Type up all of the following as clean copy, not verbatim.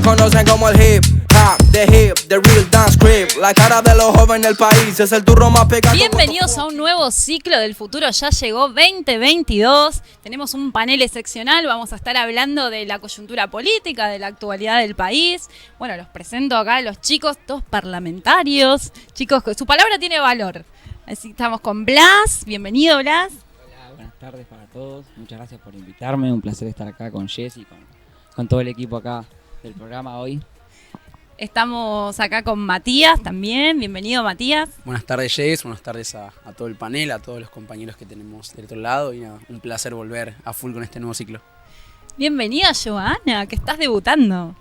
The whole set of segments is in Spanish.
Conocen como el hip hop, the real dance creep. La cara de los jóvenes del país es el turro más pegado. Bienvenidos a un nuevo ciclo del futuro. Ya llegó 2022. Tenemos un panel excepcional. Vamos a estar hablando de la coyuntura política, de la actualidad del país. Bueno, los presento acá a los chicos, todos parlamentarios. Chicos, su palabra tiene valor. Así que estamos con Blas. Bienvenido, Blas. Hola, buenas tardes para todos. Muchas gracias por invitarme. Un placer estar acá con Jess y con todo el equipo acá del programa hoy. Estamos acá con Matías también. Bienvenido, Matías. Buenas tardes, Jess. Buenas tardes a todo el panel, a todos los compañeros que tenemos del otro lado. Y nada, un placer volver a full con este nuevo ciclo. Bienvenida, Joana, que estás debutando.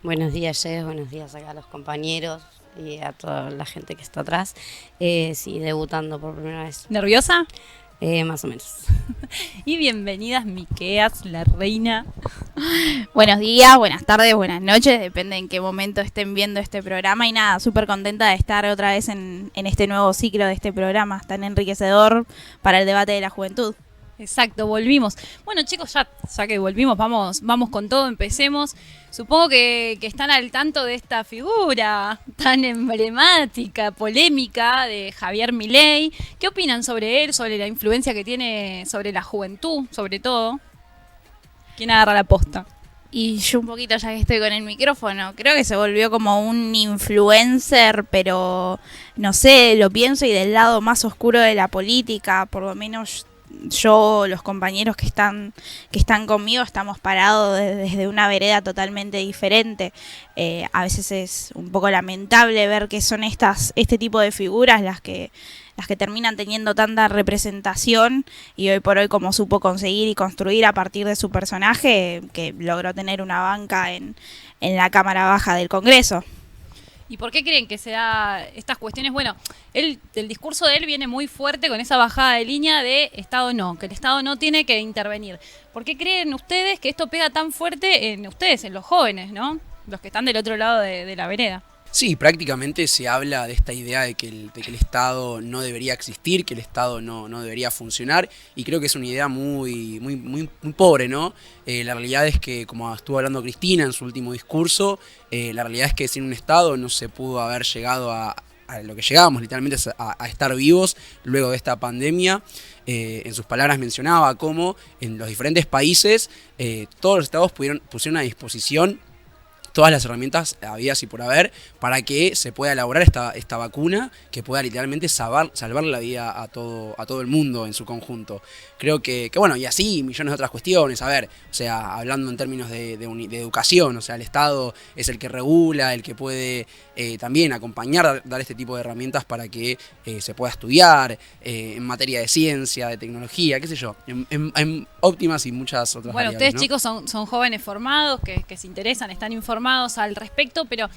Buenos días, Jess. Buenos días acá a los compañeros y a toda la gente que está atrás. Sí, debutando por primera vez. ¿Nerviosa? Más o menos. Y bienvenidas, Miqueas, la reina. Buenos días, buenas tardes, buenas noches, depende en qué momento estén viendo este programa. Y nada, súper contenta de estar otra vez en este nuevo ciclo de este programa, tan enriquecedor para el debate de la juventud. Exacto, volvimos. Bueno, chicos, ya que volvimos, vamos con todo, empecemos. Supongo que están al tanto de esta figura tan emblemática, polémica de Javier Milei. ¿Qué opinan sobre él, sobre la influencia que tiene sobre la juventud, sobre todo? ¿Quién agarra la posta? Y yo un poquito, ya que estoy con el micrófono, creo que se volvió como un influencer, pero no sé, lo pienso y del lado más oscuro de la política, por lo menos yo, los compañeros que están conmigo, estamos parados desde una vereda totalmente diferente. A veces es un poco lamentable ver que son este tipo de figuras las que terminan teniendo tanta representación, y hoy por hoy, como supo conseguir y construir a partir de su personaje, que logró tener una banca en la Cámara Baja del Congreso. ¿Y por qué creen que se da estas cuestiones? Bueno, el discurso de él viene muy fuerte con esa bajada de línea de Estado no, que el Estado no tiene que intervenir. ¿Por qué creen ustedes que esto pega tan fuerte en ustedes, en los jóvenes, ¿no? Los que están del otro lado de la vereda. Sí, prácticamente se habla de esta idea de que el Estado no debería existir, que el Estado no debería funcionar, y creo que es una idea muy pobre, ¿no? La realidad es que, como estuvo hablando Cristina en su último discurso, la realidad es que sin un Estado no se pudo haber llegado a lo que llegamos, literalmente a estar vivos luego de esta pandemia. En sus palabras mencionaba cómo en los diferentes países todos los estados pusieron a disposición todas las herramientas habidas y por haber para que se pueda elaborar esta vacuna que pueda literalmente salvar la vida a todo el mundo en su conjunto. Creo que bueno, y así millones de otras cuestiones. A ver, o sea, hablando en términos de educación, o sea, el Estado es el que regula, el que puede también acompañar, dar este tipo de herramientas para que se pueda estudiar en materia de ciencia, de tecnología, qué sé yo, en óptimas y muchas otras Bueno, variables, ustedes, ¿no? chicos, son jóvenes formados, que se interesan, están informados al respecto, pero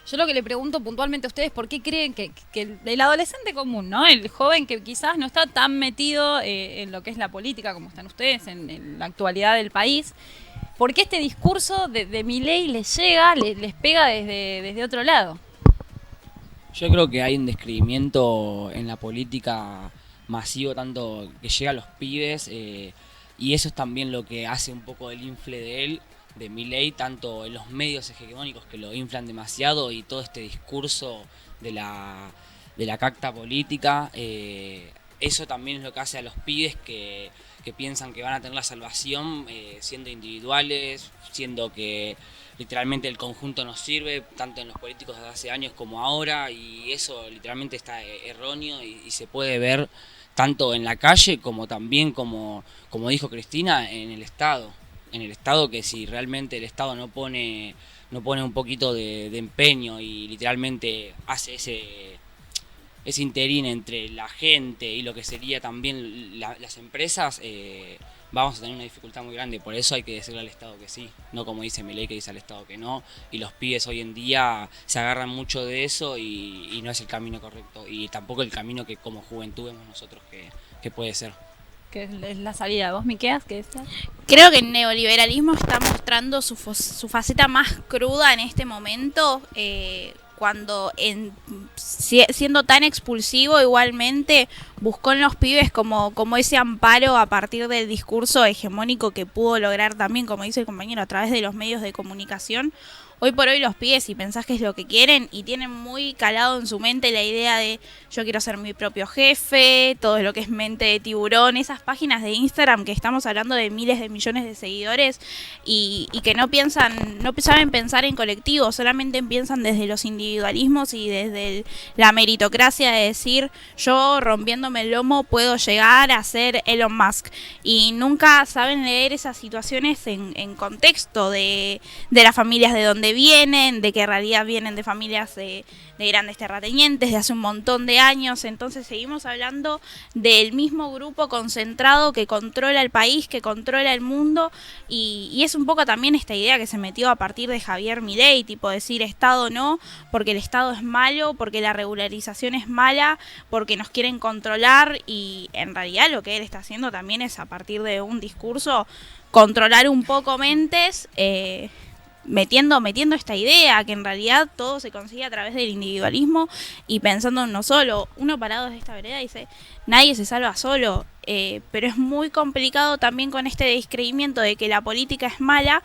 yo lo que le pregunto puntualmente a ustedes, ¿por qué creen que el adolescente común, ¿no? El joven que quizás no está tan metido en lo que es la política como están ustedes, en la actualidad del país, ¿por qué este discurso de Milei les llega, les pega desde otro lado? Yo creo que hay un descreimiento en la política masivo, tanto que llega a los pibes, y eso es también lo que hace un poco el infle de él, de Milei, tanto en los medios hegemónicos que lo inflan demasiado, y todo este discurso de la cacta política. Eso también es lo que hace a los pibes que piensan que van a tener la salvación siendo individuales, siendo que literalmente el conjunto nos sirve, tanto en los políticos de hace años como ahora, y eso literalmente está erróneo y se puede ver tanto en la calle como también, como dijo Cristina, en el Estado. En el Estado, que si realmente el Estado no pone un poquito de empeño y literalmente hace ese interín entre la gente y lo que sería también las empresas, vamos a tener una dificultad muy grande. Por eso hay que decirle al Estado que sí, no como dice Milei, que dice al Estado que no. Y los pibes hoy en día se agarran mucho de eso y no es el camino correcto, y tampoco el camino que como juventud vemos nosotros que puede ser. Que es la salida. ¿Vos, Miqueas, qué decías? Creo que el neoliberalismo está mostrando su faceta más cruda en este momento, cuando siendo tan expulsivo igualmente buscó en los pibes como ese amparo a partir del discurso hegemónico que pudo lograr también, como dice el compañero, a través de los medios de comunicación, hoy por hoy los pibes, si pensás que es lo que quieren y tienen muy calado en su mente la idea de yo quiero ser mi propio jefe, todo lo que es mente de tiburón, esas páginas de Instagram que estamos hablando de miles de millones de seguidores y que no saben pensar en colectivo, solamente piensan desde los individualismos y desde la meritocracia de decir yo rompiéndome el lomo puedo llegar a ser Elon Musk, y nunca saben leer esas situaciones en contexto de las familias de donde vienen, de que en realidad vienen de familias de grandes terratenientes de hace un montón de años. Entonces seguimos hablando del mismo grupo concentrado que controla el país, que controla el mundo, y es un poco también esta idea que se metió a partir de Javier Milei, tipo decir Estado no, porque el Estado es malo, porque la regularización es mala, porque nos quieren controlar, y en realidad lo que él está haciendo también es a partir de un discurso controlar un poco mentes, metiendo esta idea que en realidad todo se consigue a través del individualismo y pensando en uno solo. Uno parado desde esta vereda dice, nadie se salva solo, pero es muy complicado también con este descreimiento de que la política es mala.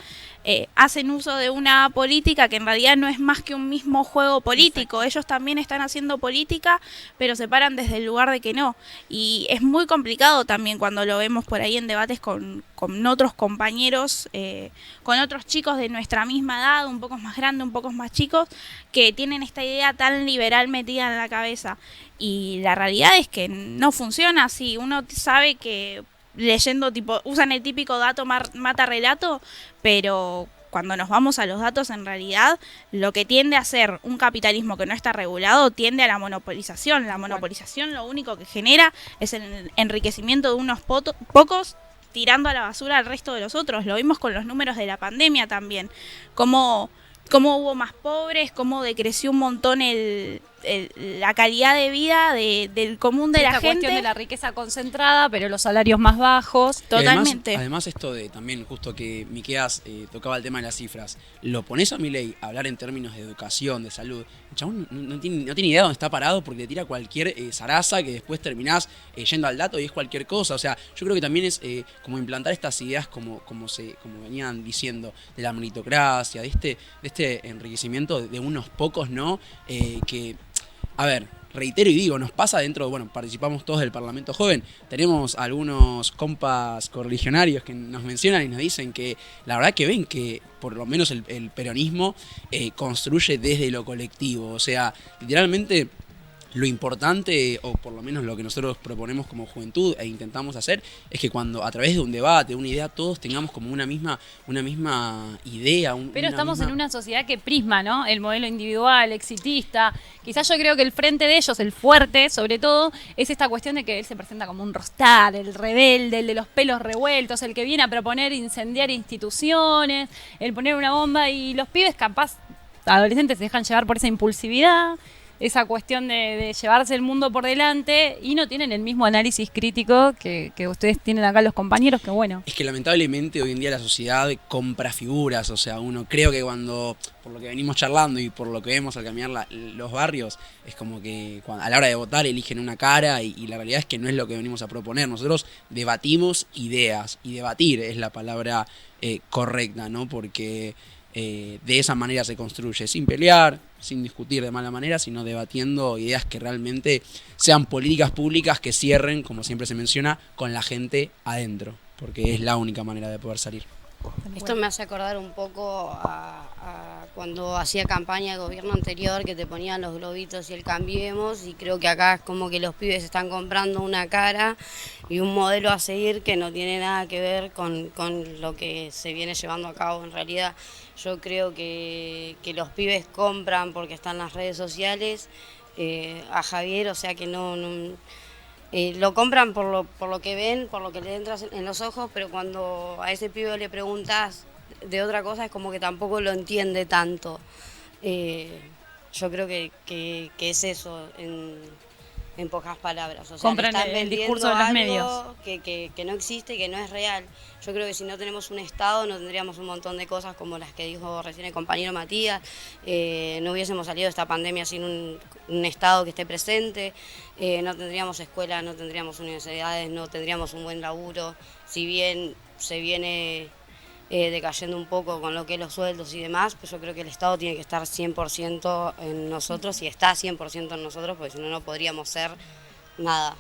Hacen uso de una política que en realidad no es más que un mismo juego político. Exacto. Ellos también están haciendo política, pero se paran desde el lugar de que no. Y es muy complicado también cuando lo vemos por ahí en debates con otros compañeros, con otros chicos de nuestra misma edad, un poco más grandes, un poco más chicos, que tienen esta idea tan liberal metida en la cabeza. Y la realidad es que no funciona así. Uno sabe que leyendo, tipo, usan el típico dato mata relato, pero cuando nos vamos a los datos, en realidad lo que tiende a ser un capitalismo que no está regulado tiende a la monopolización. La monopolización lo único que genera es el enriquecimiento de unos pocos tirando a la basura al resto de los otros. Lo vimos con los números de la pandemia también, cómo hubo más pobres, cómo decreció un montón la calidad de vida del común de la gente. Esta cuestión de la riqueza concentrada, pero los salarios más bajos. Totalmente. Además esto de también, justo que Miqueas tocaba el tema de las cifras, lo pones a Milei a hablar en términos de educación, de salud, el chabón no tiene idea de dónde está parado porque te tira cualquier zaraza que después terminás yendo al dato y es cualquier cosa. O sea, yo creo que también es como implantar estas ideas como venían diciendo, de la meritocracia, de este enriquecimiento de unos pocos, ¿no? Que, a ver, reitero y digo, nos pasa dentro, bueno, participamos todos del Parlamento Joven, tenemos algunos compas correligionarios que nos mencionan y nos dicen que la verdad que ven que por lo menos el peronismo construye desde lo colectivo, o sea, literalmente lo importante, o por lo menos lo que nosotros proponemos como juventud e intentamos hacer, es que cuando a través de un debate, una idea, todos tengamos como una misma idea. Pero estamos en una sociedad que prisma, ¿no? El modelo individual, exitista. Quizás yo creo que el frente de ellos, el fuerte, sobre todo, es esta cuestión de que él se presenta como un rostar, el rebelde, el de los pelos revueltos, el que viene a proponer incendiar instituciones, el poner una bomba, y los pibes capaz, adolescentes, se dejan llevar por esa impulsividad, esa cuestión de llevarse el mundo por delante, y no tienen el mismo análisis crítico que ustedes tienen acá los compañeros, que bueno. Es que lamentablemente hoy en día la sociedad compra figuras, o sea, uno creo que cuando, por lo que venimos charlando y por lo que vemos al caminar los barrios, es como que a la hora de votar eligen una cara y la realidad es que no es lo que venimos a proponer. Nosotros debatimos ideas, y debatir es la palabra correcta, ¿no? Porque de esa manera se construye, sin pelear, sin discutir de mala manera, sino debatiendo ideas que realmente sean políticas públicas que cierren, como siempre se menciona, con la gente adentro, porque es la única manera de poder salir. Esto me hace acordar un poco a cuando hacía campaña el gobierno anterior, que te ponían los globitos y el Cambiemos, y creo que acá es como que los pibes están comprando una cara y un modelo a seguir que no tiene nada que ver con lo que se viene llevando a cabo. En realidad yo creo que los pibes compran porque están en las redes sociales a Javier, o sea que no lo compran por lo que ven, por lo que le entra en los ojos, pero cuando a ese pibe le preguntas de otra cosa es como que tampoco lo entiende tanto. Yo creo que es eso en pocas palabras. O sea, compran el discurso de los medios. Que no existe, que no es real. Yo creo que si no tenemos un Estado no tendríamos un montón de cosas como las que dijo recién el compañero Matías. No hubiésemos salido de esta pandemia sin un Estado que esté presente. No tendríamos escuelas, no tendríamos universidades, no tendríamos un buen laburo. Si bien se viene decayendo un poco con lo que es los sueldos y demás, pues yo creo que el Estado tiene que estar 100% en nosotros y está 100% en nosotros, porque si no, no podríamos ser nada.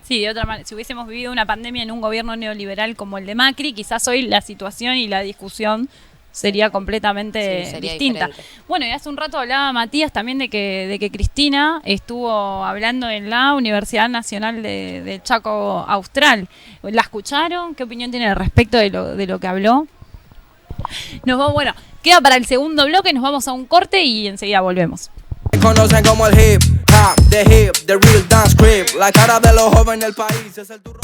Sí, de otra manera, si hubiésemos vivido una pandemia en un gobierno neoliberal como el de Macri, quizás hoy la situación y la discusión sería completamente sería distinta. diferente. Bueno, y hace un rato hablaba Matías también de que Cristina estuvo hablando en la Universidad Nacional de Chaco Austral. ¿La escucharon? ¿Qué opinión tiene al respecto de lo que habló? Bueno, queda para el segundo bloque, nos vamos a un corte y enseguida volvemos. Me conocen como el hip hop, the real dance crib. La cara de los jóvenes del país es el turro.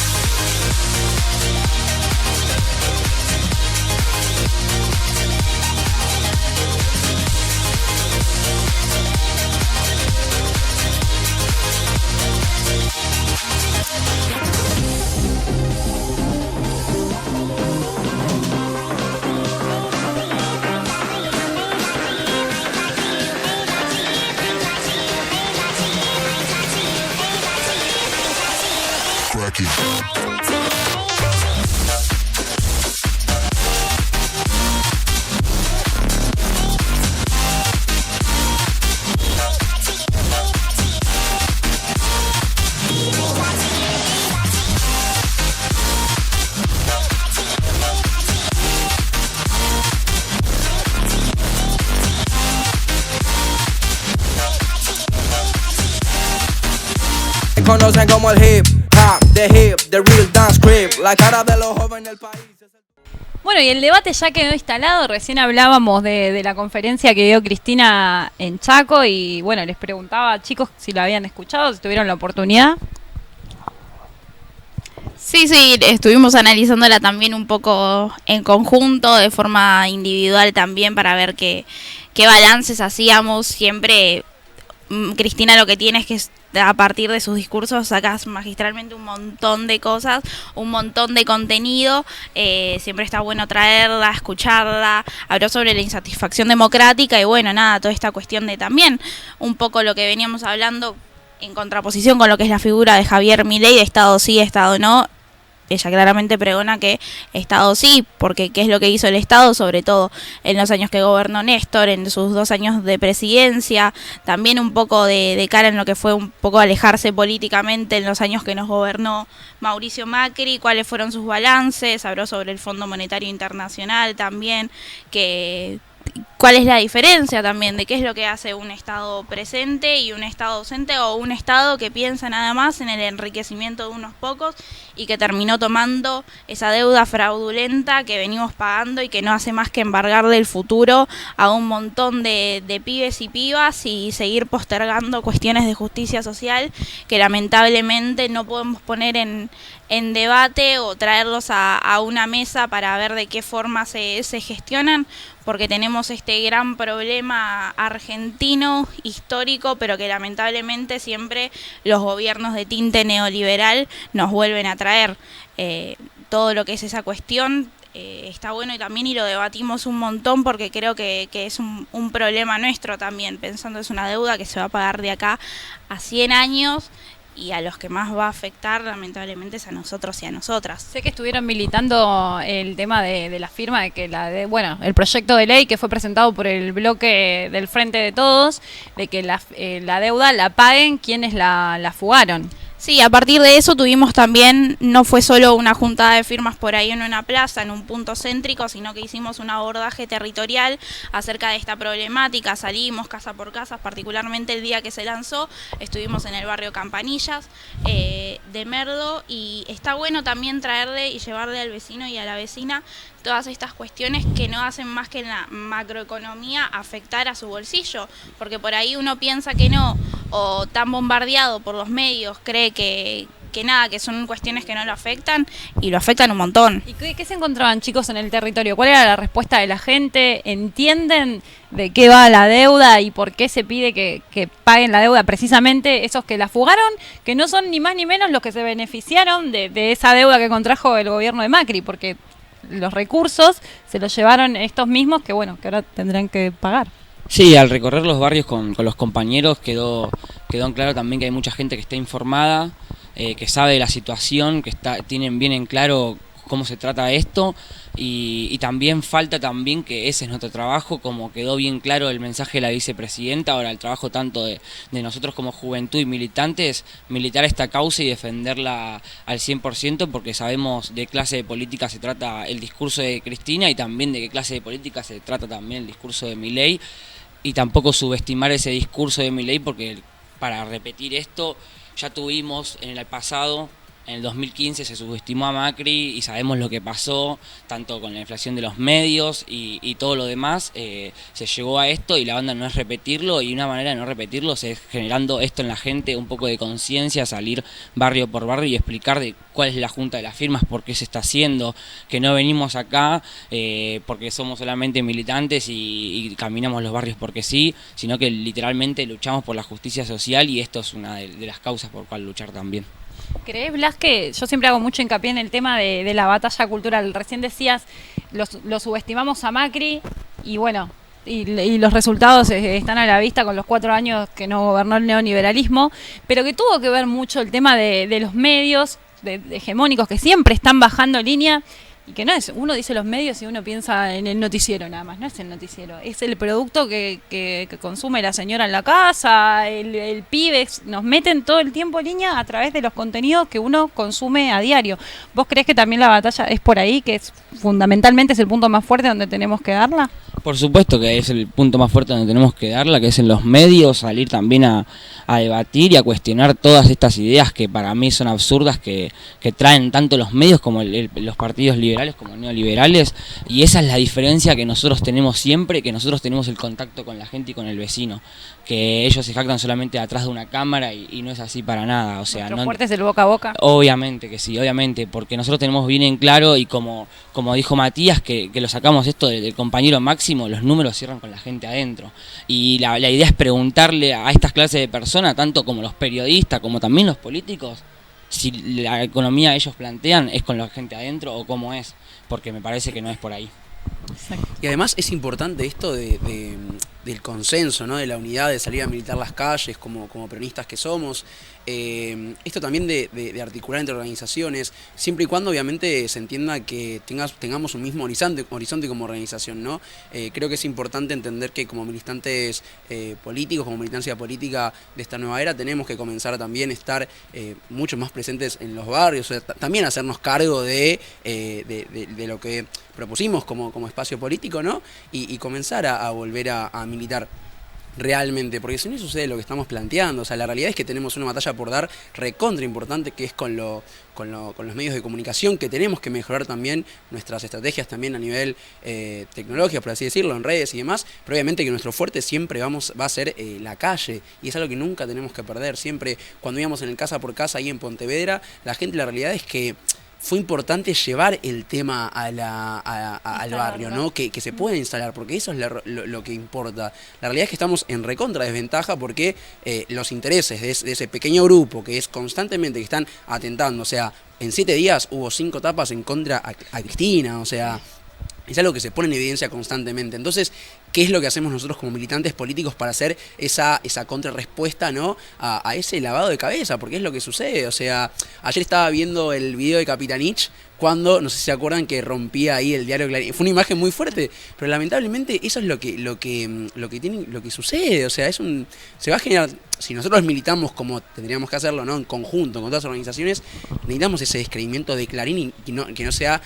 Me conocen como el hip hop, the real dance crib. La cara de los jóvenes del país. Bueno, y el debate ya quedó instalado. Recién hablábamos de la conferencia que dio Cristina en Chaco y bueno, les preguntaba a chicos si lo habían escuchado, si tuvieron la oportunidad. Sí, estuvimos analizándola también un poco en conjunto, de forma individual también, para ver qué balances hacíamos. Siempre Cristina lo que tiene es que a partir de sus discursos sacas magistralmente un montón de cosas, un montón de contenido. Siempre está bueno traerla, escucharla. Habló sobre la insatisfacción democrática y bueno, nada, toda esta cuestión de también un poco lo que veníamos hablando en contraposición con lo que es la figura de Javier Milei, de Estado sí, Estado no. Ella claramente pregona que Estado sí, porque ¿qué es lo que hizo el Estado? Sobre todo en los años que gobernó Néstor, en sus 2 años de presidencia, también un poco de cara en lo que fue un poco alejarse políticamente en los años que nos gobernó Mauricio Macri, cuáles fueron sus balances. Habló sobre el Fondo Monetario Internacional también, cuál es la diferencia también de qué es lo que hace un Estado presente y un Estado ausente, o un Estado que piensa nada más en el enriquecimiento de unos pocos y que terminó tomando esa deuda fraudulenta que venimos pagando y que no hace más que embargarle el futuro a un montón de pibes y pibas y seguir postergando cuestiones de justicia social que lamentablemente no podemos poner en debate o traerlos a una mesa para ver de qué forma se gestionan, porque tenemos este gran problema argentino, histórico, pero que lamentablemente siempre los gobiernos de tinte neoliberal nos vuelven a traer. Todo lo que es esa cuestión está bueno y lo debatimos un montón, porque creo que es un problema nuestro también, pensando es una deuda que se va a pagar de acá a 100 años, y a los que más va a afectar lamentablemente es a nosotros y a nosotras. Sé que estuvieron militando el tema de la firma de que el proyecto de ley que fue presentado por el bloque del Frente de Todos, de que la deuda la paguen quienes la fugaron. Sí, a partir de eso tuvimos también, no fue solo una juntada de firmas por ahí en una plaza, en un punto céntrico, sino que hicimos un abordaje territorial acerca de esta problemática. Salimos casa por casa, particularmente el día que se lanzó, estuvimos en el barrio Campanillas de Merlo, y está bueno también traerle y llevarle al vecino y a la vecina todas estas cuestiones que no hacen más que en la macroeconomía afectar a su bolsillo, porque por ahí uno piensa que no, o tan bombardeado por los medios, cree que nada, que son cuestiones que no lo afectan, y lo afectan un montón. ¿Y qué se encontraban, chicos, en el territorio? ¿Cuál era la respuesta de la gente? ¿Entienden de qué va la deuda y por qué se pide que paguen la deuda precisamente esos que la fugaron, que no son ni más ni menos los que se beneficiaron de esa deuda que contrajo el gobierno de Macri? Porque los recursos se los llevaron estos mismos que ahora tendrán que pagar. Sí, al recorrer los barrios con los compañeros quedó en claro también que hay mucha gente que está informada, que sabe de la situación, que tienen bien en claro cómo se trata esto, y también falta también que ese es nuestro trabajo, como quedó bien claro el mensaje de la vicepresidenta. Ahora el trabajo tanto de nosotros como juventud y militantes, militar esta causa y defenderla al 100%, porque sabemos de clase de política se trata el discurso de Cristina, y también de qué clase de política se trata también el discurso de Milei, y tampoco subestimar ese discurso de Milei, porque para repetir esto ya tuvimos en el pasado. En el 2015 se subestimó a Macri y sabemos lo que pasó, tanto con la inflación de los medios y todo lo demás. Se llegó a esto, y la banda no es repetirlo, y una manera de no repetirlo es generando esto en la gente, un poco de conciencia, salir barrio por barrio y explicar de cuál es la junta de las firmas, por qué se está haciendo, que no venimos acá porque somos solamente militantes y caminamos los barrios porque sí, sino que literalmente luchamos por la justicia social, y esto es una de las causas por cual luchar también. ¿Crees, Blas, que yo siempre hago mucho hincapié en el tema de la batalla cultural? Recién decías, lo subestimamos a Macri, y bueno, y los resultados están a la vista con los 4 años que no gobernó el neoliberalismo, pero que tuvo que ver mucho el tema de los medios de hegemónicos que siempre están bajando línea. Y que no es, uno dice los medios y uno piensa en el noticiero nada más, no es el noticiero, es el producto que consume la señora en la casa, el pibe, nos meten todo el tiempo en línea a través de los contenidos que uno consume a diario. ¿Vos creés que también la batalla es por ahí, que es fundamentalmente es el punto más fuerte donde tenemos que darla? Por supuesto que es el punto más fuerte donde tenemos que darla, que es en los medios, salir también a debatir y a cuestionar todas estas ideas que para mí son absurdas, que traen tanto los medios como los partidos liberales como neoliberales, y esa es la diferencia que nosotros tenemos siempre, que nosotros tenemos el contacto con la gente y con el vecino, que ellos se jactan solamente atrás de una cámara y no es así para nada. O sea, ¿Nuestro fuerte es el boca a boca? Obviamente que sí, obviamente, porque nosotros tenemos bien en claro, y como dijo Matías, que lo sacamos esto del compañero máximo, los números cierran con la gente adentro, y la idea es preguntarle a estas clases de personas, tanto como los periodistas como también los políticos, si la economía ellos plantean es con la gente adentro o cómo es, porque me parece que no es por ahí. Exacto. Y además es importante esto del consenso, ¿no? De la unidad, de salir a militar las calles como peronistas que somos. Esto también de articular entre organizaciones, siempre y cuando obviamente se entienda que tengamos un mismo horizonte como organización, ¿no? Creo que es importante entender que como militantes políticos, como militancia política de esta nueva era, tenemos que comenzar a también estar mucho más presentes en los barrios, o sea, también hacernos cargo de lo que propusimos como espacio político, ¿no? Y comenzar a volver a militar realmente, porque si no sucede lo que estamos planteando. O sea, la realidad es que tenemos una batalla por dar recontra importante, que es con los medios de comunicación, que tenemos que mejorar también nuestras estrategias también a nivel tecnológico, por así decirlo, en redes y demás, pero obviamente que nuestro fuerte siempre va a ser la calle, y es algo que nunca tenemos que perder. Siempre cuando íbamos en el casa por casa ahí en Pontevedra, la realidad es que fue importante llevar el tema al barrio, ¿no? Que se pueda instalar, porque eso es lo que importa. La realidad es que estamos en recontra desventaja, porque los intereses de ese pequeño grupo que es constantemente, que están atentando, o sea, en 7 días hubo 5 tapas en contra a Cristina, o sea, es algo que se pone en evidencia constantemente. Entonces, ¿qué es lo que hacemos nosotros como militantes políticos para hacer esa contrarrespuesta, ¿no? a ese lavado de cabeza? Porque es lo que sucede. O sea, ayer estaba viendo el video de Capitanich cuando, no sé si se acuerdan, que rompía ahí el diario Clarín. Fue una imagen muy fuerte, pero lamentablemente eso es lo que sucede. O sea, se va a generar. Si nosotros militamos como tendríamos que hacerlo, ¿no? En conjunto con todas las organizaciones, necesitamos ese descreimiento de Clarín y que no sea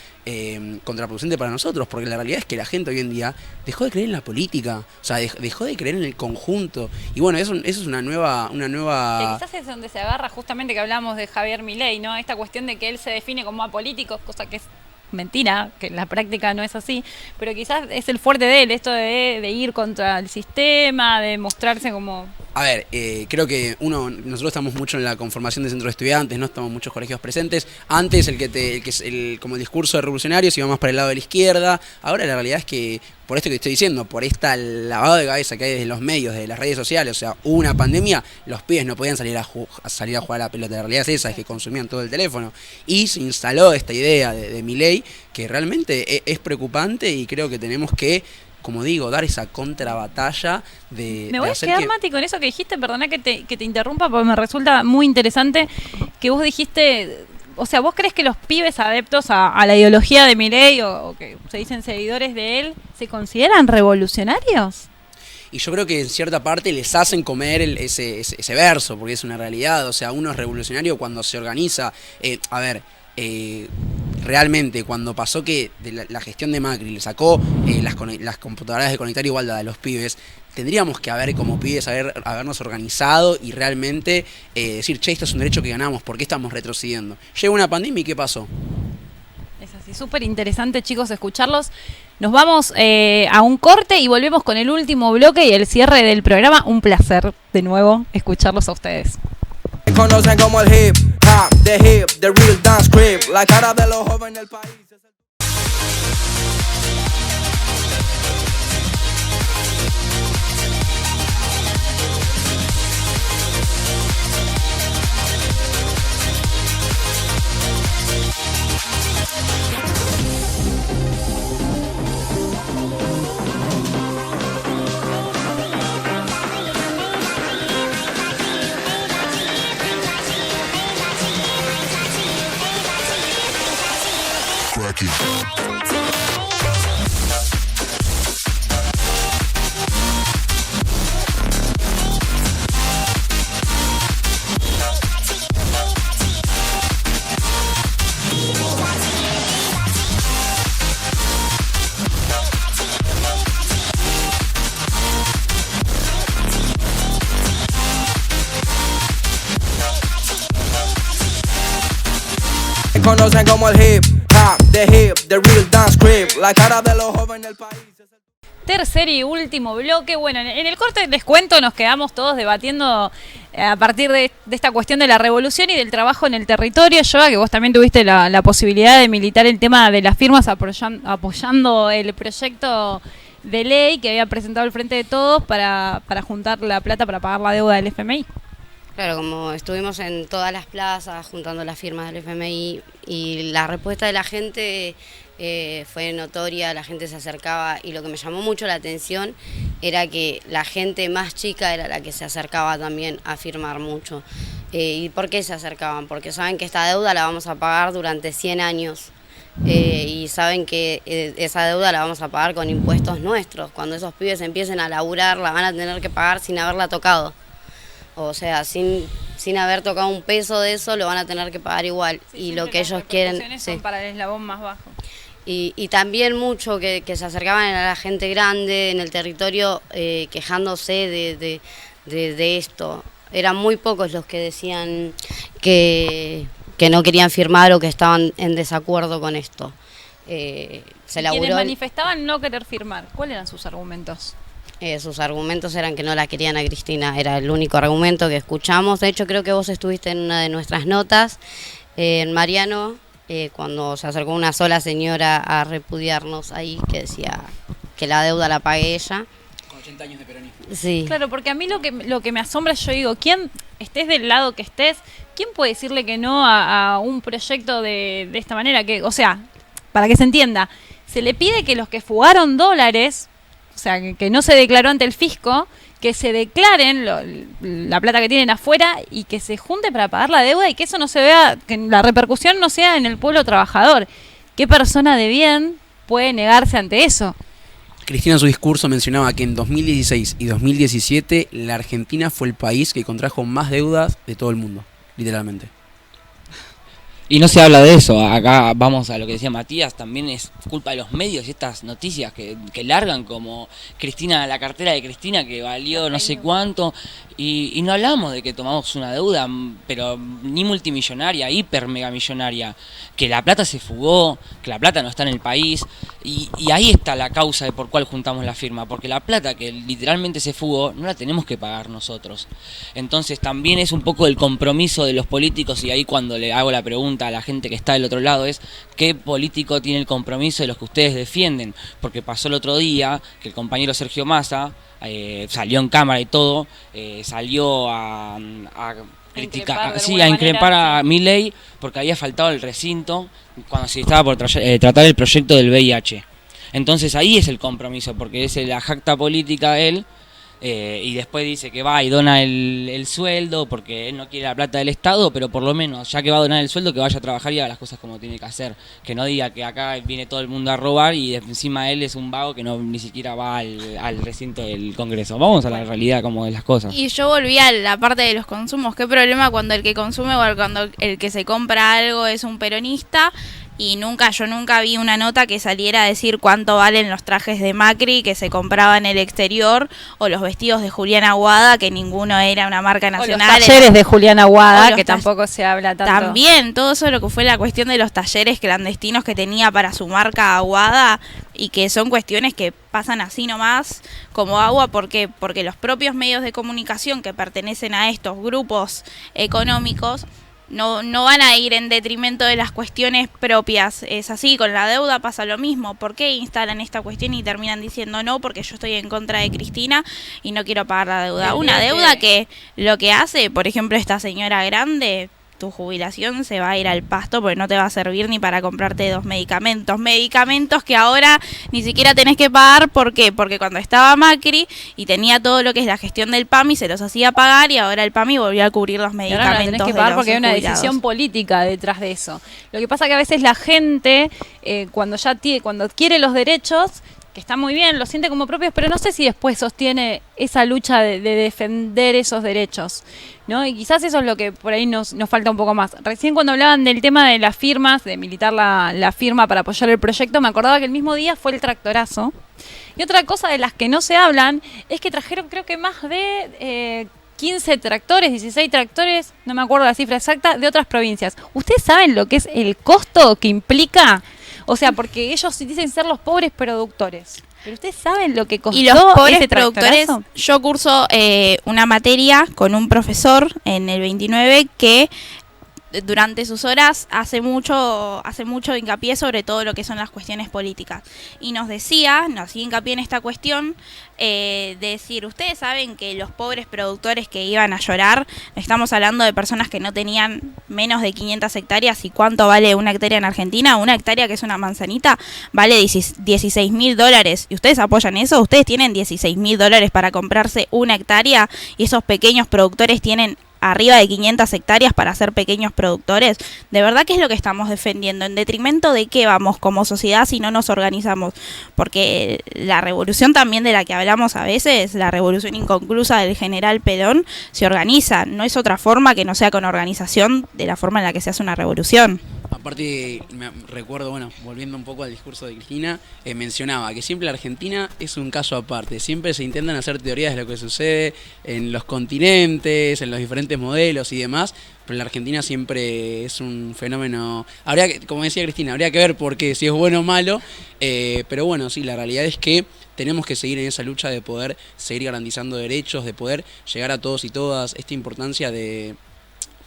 contraproducente para nosotros, porque la realidad es que la gente hoy en día dejó de creer en la política, o sea, dejó de creer en el conjunto, y bueno, eso es una nueva. Que quizás es donde se agarra justamente, que hablamos de Javier Milei, ¿no? Esta cuestión de que él se define como apolítico, cosa que es mentira, que en la práctica no es así, pero quizás es el fuerte de él, esto de ir contra el sistema, de mostrarse como... A ver, creo que nosotros estamos mucho en la conformación de centros de estudiantes, no estamos muchos colegios presentes. Antes como el discurso de revolucionarios iba más para el lado de la izquierda. Ahora la realidad es que, por esto que estoy diciendo, por esta lavado de cabeza que hay desde los medios, desde las redes sociales, o sea, hubo una pandemia, los pibes no podían salir a jugar a la pelota. La realidad es esa, es que consumían todo el teléfono. Y se instaló esta idea de Milei, que realmente es preocupante, y creo que tenemos que, como digo, dar esa contrabatalla de... Me voy a quedar, Mati, con eso que dijiste, perdona que te interrumpa, porque me resulta muy interesante que vos dijiste o sea, ¿vos crees que los pibes adeptos a la ideología de Milei o que se dicen seguidores de él se consideran revolucionarios? Y yo creo que en cierta parte les hacen comer ese verso, porque es una realidad. O sea, uno es revolucionario cuando se organiza. Realmente cuando pasó que de la gestión de Macri le sacó las computadoras de conectar igualdad a los pibes, tendríamos que haber como pibes habernos organizado y realmente decir, che, esto es un derecho que ganamos, ¿por qué estamos retrocediendo? Llegó una pandemia y ¿qué pasó? Es así, súper interesante, chicos, escucharlos. Nos vamos a un corte y volvemos con el último bloque y el cierre del programa. Un placer de nuevo escucharlos a ustedes. Me conocen como el hip hop, the real dance crib, la cara de los jóvenes del país. Me conocen como el hip hop, the real dance crib, la cara de los jóvenes del país. Tercer y último bloque. Bueno, en el corte les cuento, nos quedamos todos debatiendo a partir de esta cuestión de la revolución y del trabajo en el territorio. Yoga, que vos también tuviste la posibilidad de militar el tema de las firmas apoyando el proyecto de ley que había presentado el Frente de Todos para juntar la plata para pagar la deuda del FMI. Claro, como estuvimos en todas las plazas juntando las firmas del FMI y la respuesta de la gente fue notoria, la gente se acercaba y lo que me llamó mucho la atención era que la gente más chica era la que se acercaba también a firmar mucho. ¿Y por qué se acercaban? Porque saben que esta deuda la vamos a pagar durante 100 años. Y saben que esa deuda la vamos a pagar con impuestos nuestros. Cuando esos pibes empiecen a laburar la van a tener que pagar sin haberla tocado. O sea, sin haber tocado un peso de eso, lo van a tener que pagar igual. Sí, y lo que ellos quieren... Son para el eslabón más bajo. Y también mucho que se acercaban a la gente grande en el territorio quejándose de esto. Eran muy pocos los que decían que no querían firmar o que estaban en desacuerdo con esto. Quienes manifestaban no querer firmar, ¿cuáles eran sus argumentos? Sus argumentos eran que no la querían a Cristina, era el único argumento que escuchamos. De hecho, creo que vos estuviste en una de nuestras notas, en Mariano, cuando se acercó una sola señora a repudiarnos ahí, que decía que la deuda la pague ella. Con 80 años de peronismo. Sí. Claro, porque a mí lo que me asombra, yo digo, ¿quién, estés del lado que estés, quién puede decirle que no a un proyecto de esta manera? Que, o sea, para que se entienda, se le pide que los que fugaron dólares, o sea, que no se declaró ante el fisco, que se declaren la plata que tienen afuera y que se junte para pagar la deuda y que eso no se vea, que la repercusión no sea en el pueblo trabajador. ¿Qué persona de bien puede negarse ante eso? Cristina en su discurso mencionaba que en 2016 y 2017 la Argentina fue el país que contrajo más deudas de todo el mundo, literalmente. Y no se habla de eso, acá vamos a lo que decía Matías, también es culpa de los medios y estas noticias que largan como Cristina, la cartera de Cristina que valió no sé cuánto, y no hablamos de que tomamos una deuda, pero ni multimillonaria, hiper mega millonaria, que la plata se fugó, que la plata no está en el país, y ahí está la causa de por cuál juntamos la firma, porque la plata que literalmente se fugó no la tenemos que pagar nosotros. Entonces también es un poco el compromiso de los políticos, y ahí cuando le hago la pregunta a la gente que está del otro lado es ¿qué político tiene el compromiso de los que ustedes defienden? Porque pasó el otro día que el compañero Sergio Massa salió en cámara y todo, salió a criticar, a increpar a Milei porque había faltado el recinto cuando se estaba por tratar el proyecto del VIH. Entonces ahí es el compromiso, porque es la jacta política él Y después dice que va y dona el sueldo porque él no quiere la plata del Estado, pero por lo menos, ya que va a donar el sueldo, que vaya a trabajar y haga las cosas como tiene que hacer. Que no diga que acá viene todo el mundo a robar y encima él es un vago que no ni siquiera va al recinto del Congreso. Vamos a la realidad como de las cosas. Y yo volví a la parte de los consumos. ¿Qué problema cuando el que consume o cuando el que se compra algo es un peronista? Y yo nunca vi una nota que saliera a decir cuánto valen los trajes de Macri que se compraban en el exterior o los vestidos de Julián Aguada, que ninguno era una marca nacional. O los talleres de Julián Aguada, o que tampoco se habla tanto. También, todo eso lo que fue la cuestión de los talleres clandestinos que tenía para su marca Aguada, y que son cuestiones que pasan así nomás como agua. ¿Por qué? Porque los propios medios de comunicación que pertenecen a estos grupos económicos no van a ir en detrimento de las cuestiones propias. Es así, con la deuda pasa lo mismo. ¿Por qué instalan esta cuestión y terminan diciendo no, porque yo estoy en contra de Cristina y no quiero pagar la deuda? Una deuda que lo que hace, por ejemplo, esta señora grande, tu jubilación se va a ir al pasto porque no te va a servir ni para comprarte 2 medicamentos que ahora ni siquiera tenés que pagar. ¿Por qué? Porque cuando estaba Macri y tenía todo lo que es la gestión del PAMI, se los hacía pagar, y ahora el PAMI volvió a cubrir los medicamentos. Ahora no tenés que pagar porque hay una jubilados. decisión política detrás de eso. Lo que pasa es que a veces la gente, cuando adquiere los derechos, que está muy bien, los siente como propios, pero no sé si después sostiene esa lucha de defender esos derechos, ¿no? Y quizás eso es lo que por ahí nos falta un poco más. Recién cuando hablaban del tema de las firmas, de militar la firma para apoyar el proyecto, me acordaba que el mismo día fue el tractorazo. Y otra cosa de las que no se hablan es que trajeron, creo que más de 15 tractores, 16 tractores, no me acuerdo la cifra exacta, de otras provincias. ¿Ustedes saben lo que es el costo que implica? O sea, porque ellos dicen ser los pobres productores. Pero ustedes saben lo que costó y los pobres ese productores. tractorazo. Yo curso una materia con un profesor en el 29 que durante sus horas hace mucho hincapié sobre todo lo que son las cuestiones políticas. Y nos hacía hincapié en esta cuestión de decir, ustedes saben que los pobres productores que iban a llorar, estamos hablando de personas que no tenían menos de 500 hectáreas. ¿Y cuánto vale una hectárea en Argentina? Una hectárea, que es una manzanita, vale $16.000. ¿Y ustedes apoyan eso? Ustedes tienen $16.000 para comprarse una hectárea, y esos pequeños productores tienen arriba de 500 hectáreas para ser pequeños productores. ¿De verdad qué es lo que estamos defendiendo? ¿En detrimento de qué vamos como sociedad si no nos organizamos? Porque la revolución también de la que hablamos a veces, la revolución inconclusa del general Perón, se organiza. No es otra forma que no sea con organización de la forma en la que se hace una revolución. Aparte, me recuerdo, bueno, volviendo un poco al discurso de Cristina, mencionaba que siempre la Argentina es un caso aparte. Siempre se intentan hacer teorías de lo que sucede en los continentes, en los diferentes modelos y demás, pero la Argentina siempre es un fenómeno. Habría que, como decía Cristina, habría que ver por qué, si es bueno o malo, pero bueno, sí, la realidad es que tenemos que seguir en esa lucha de poder seguir garantizando derechos, de poder llegar a todos y todas, esta importancia de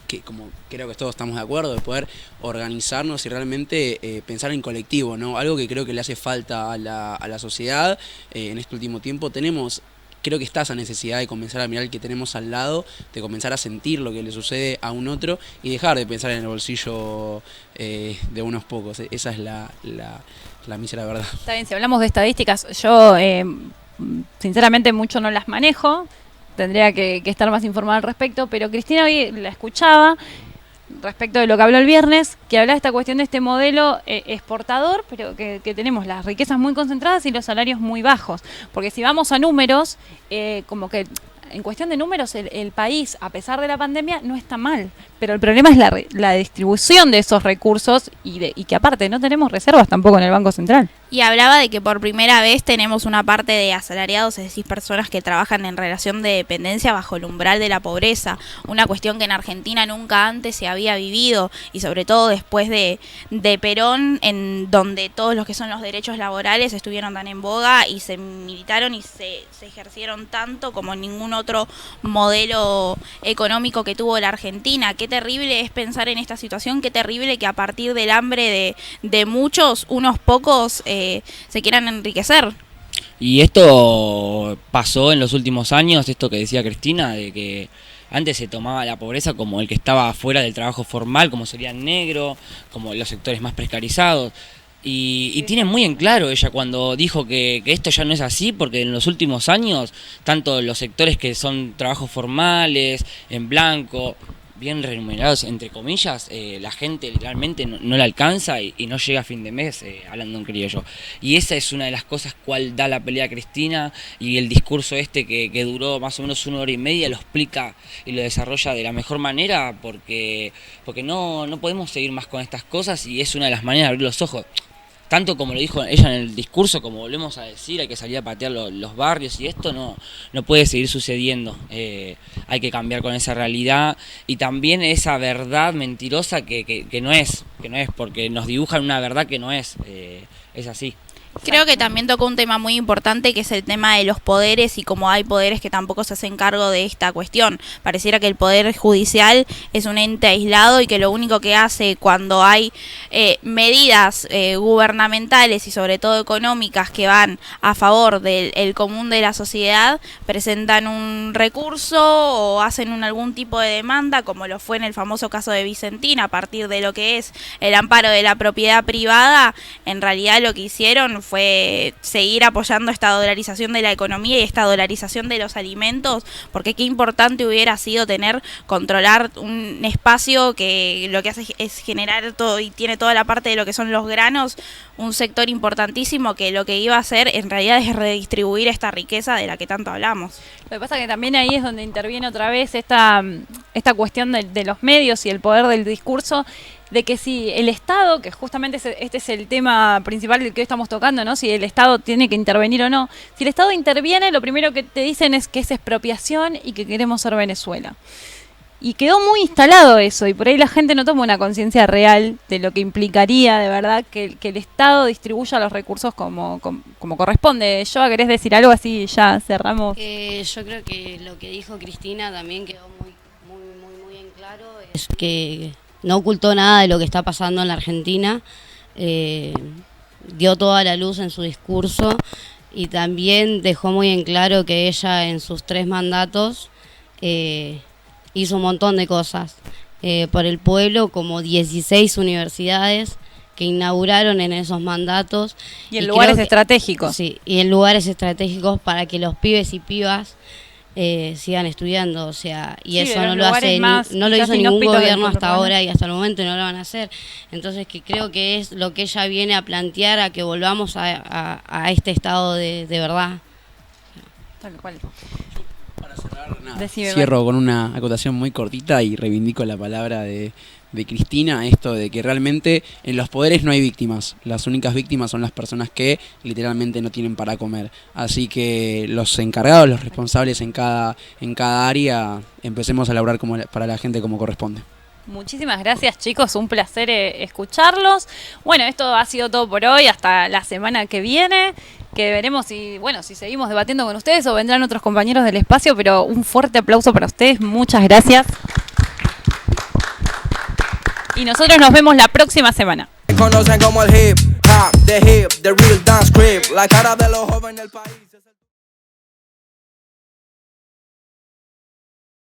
que, como creo que todos estamos de acuerdo, de poder organizarnos y realmente pensar en colectivo, ¿no? Algo que creo que le hace falta a la sociedad en este último tiempo. Creo que está esa necesidad de comenzar a mirar el que tenemos al lado, de comenzar a sentir lo que le sucede a un otro y dejar de pensar en el bolsillo de unos pocos. Esa es la mísera verdad. Está bien, si hablamos de estadísticas, yo sinceramente mucho no las manejo. Tendría que estar más informada al respecto, pero Cristina hoy la escuchaba respecto de lo que habló el viernes, que hablaba de esta cuestión de este modelo exportador, pero que tenemos las riquezas muy concentradas y los salarios muy bajos. Porque si vamos a números, como que en cuestión de números el país, a pesar de la pandemia, no está mal. Pero el problema es la distribución de esos recursos y que aparte no tenemos reservas tampoco en el Banco Central. Y hablaba de que por primera vez tenemos una parte de asalariados, es decir, personas que trabajan en relación de dependencia bajo el umbral de la pobreza, una cuestión que en Argentina nunca antes se había vivido, y sobre todo después de Perón, en donde todos los que son los derechos laborales estuvieron tan en boga y se militaron y se ejercieron tanto como ningún otro modelo económico que tuvo la Argentina. Qué terrible es pensar en esta situación, qué terrible que a partir del hambre de muchos, unos pocos se quieran enriquecer. Y esto pasó en los últimos años, esto que decía Cristina, de que antes se tomaba la pobreza como el que estaba fuera del trabajo formal, como sería el negro, como los sectores más precarizados. Y tiene muy en claro ella cuando dijo que esto ya no es así, porque en los últimos años, tanto los sectores que son trabajos formales, en blanco, bien remunerados, entre comillas, la gente literalmente no la alcanza y no llega a fin de mes, hablando en criollo. Y esa es una de las cosas cual da la pelea a Cristina, y el discurso que duró más o menos 1 hora y media lo explica y lo desarrolla de la mejor manera, porque no podemos seguir más con estas cosas, y es una de las maneras de abrir los ojos. Tanto como lo dijo ella en el discurso, como volvemos a decir, hay que salir a patear los barrios, y esto no puede seguir sucediendo. Hay que cambiar con esa realidad y también esa verdad mentirosa que no es, porque nos dibujan una verdad que no es así. Creo que también tocó un tema muy importante, que es el tema de los poderes, y cómo hay poderes que tampoco se hacen cargo de esta cuestión. Pareciera que el poder judicial es un ente aislado y que lo único que hace cuando hay medidas gubernamentales y sobre todo económicas que van a favor del común de la sociedad, presentan un recurso o hacen algún tipo de demanda, como lo fue en el famoso caso de Vicentina, a partir de lo que es el amparo de la propiedad privada. En realidad lo que hicieron fue seguir apoyando esta dolarización de la economía y esta dolarización de los alimentos, porque qué importante hubiera sido controlar un espacio que lo que hace es generar todo y tiene toda la parte de lo que son los granos, un sector importantísimo que lo que iba a hacer en realidad es redistribuir esta riqueza de la que tanto hablamos. Lo que pasa es que también ahí es donde interviene otra vez esta cuestión de los medios y el poder del discurso, de que si el Estado, que justamente este es el tema principal del que hoy estamos tocando, ¿no? Si el Estado tiene que intervenir o no. Si el Estado interviene, lo primero que te dicen es que es expropiación y que queremos ser Venezuela. Y quedó muy instalado eso, y por ahí la gente no toma una conciencia real de lo que implicaría de verdad que el Estado distribuya los recursos como corresponde. Joa, ¿querés decir algo así? Ya cerramos. Yo creo que lo que dijo Cristina también quedó muy en claro, es que no ocultó nada de lo que está pasando en la Argentina, dio toda la luz en su discurso, y también dejó muy en claro que ella en sus 3 mandatos hizo un montón de cosas por el pueblo, como 16 universidades que inauguraron en esos mandatos. Y en lugares estratégicos. Sí, y en lugares estratégicos para que los pibes y pibas sigan estudiando, o sea, y sí, eso no lo hace no lo hizo ningún gobierno hasta ahora, y hasta el momento no lo van a hacer. Entonces, que creo que es lo que ella viene a plantear, a que volvamos a este estado de verdad. Tal cual. Para cerrar, cierro con una acotación muy cortita y reivindico la palabra de Cristina, esto de que realmente en los poderes no hay víctimas, las únicas víctimas son las personas que literalmente no tienen para comer, así que los encargados, los responsables en cada área, empecemos a laburar para la gente como corresponde. Muchísimas gracias, chicos, un placer escucharlos. Bueno, esto ha sido todo por hoy, hasta la semana que viene, que veremos si seguimos debatiendo con ustedes o vendrán otros compañeros del espacio, pero un fuerte aplauso para ustedes, muchas gracias. Y nosotros nos vemos la próxima semana. Conocen como el hip hop, the real dance crib, la cara de los jóvenes del país.